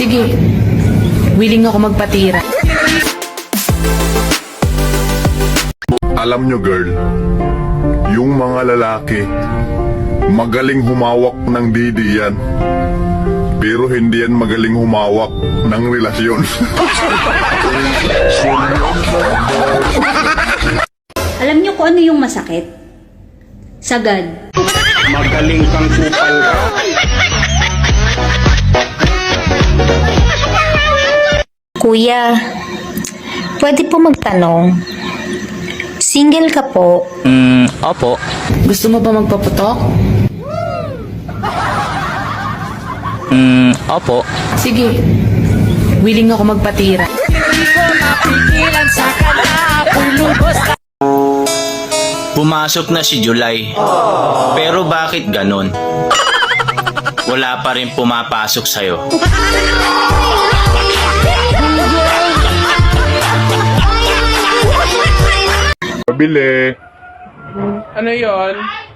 Sige, willing ako magpatira. Alam nyo girl, yung mga lalaki, magaling humawak ng didi yan. Pero hindi yan magaling humawak ng relasyon. Alam niyo kung ano yung masakit? Sagad. Magaling kang kupal ka. Kuya, pwede po magtanong. Single ka po? Opo. Gusto mo ba magpaputok? Opo. Sige, willing ako magpatira. Pumasok na si July. Pero bakit ganon? Wala pa rin pumapasok sa'yo. Pabili, Ano yon?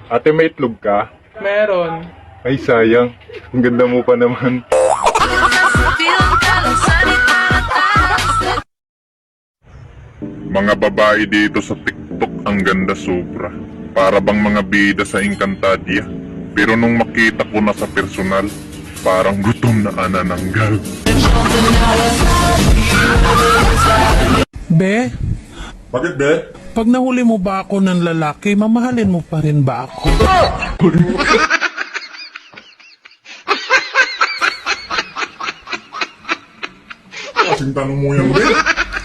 ate may itlog ka? Meron. Ay sayang, ang ganda mo pa naman. Mga babae dito sa TikTok ang ganda sobra. Para bang mga bida sa Encantadia. Pero nung makita ko na sa personal, parang gutom na anananggal. Be, Bakit be? pag nahuli mo ba ako ng lalaki, mamahalin mo pa rin ba ako? Kasing tanong mo yan be?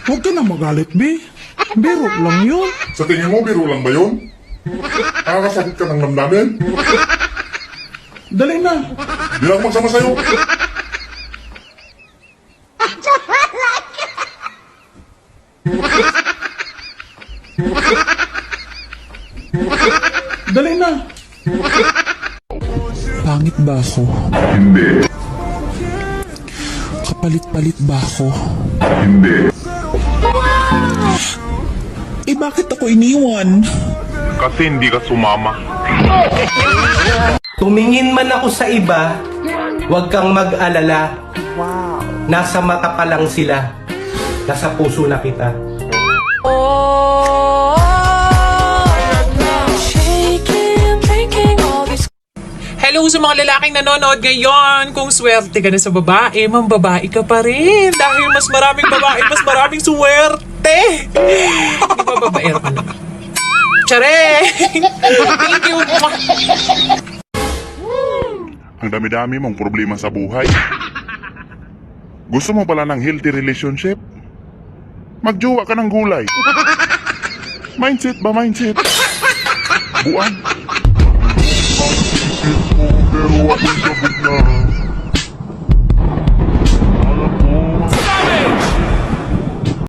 Huwag ka na magalit, Be. Biro lang yun. Sa tingin mo, biro lang ba yun? Nakakasakit ka ng damdamin? Dali na. Di lang magsama sa'yo. Dali na. Pangit ba ako? Hindi. Kapalit-palit ba ako? Hindi. Eh bakit ako iniwan? Kasi hindi ka sumama. Tumingin man ako sa iba, huwag kang mag-alala. Nasa mata pa lang sila. Nasa puso na kita. Hello sa mga lalaking nanonood ngayon. Kung swerte ka na sa babae, mambabae ka pa rin. Dahil mas maraming babae, mas maraming swerte. Di ba babaero ka na? Tsare! Thank you. Ang dami-dami mong problema sa buhay. Gusto mo pala ng healthy relationship? Magjowa ka ng gulay. Mindset ba mindset? Buwan. Pero ako'y sabog na.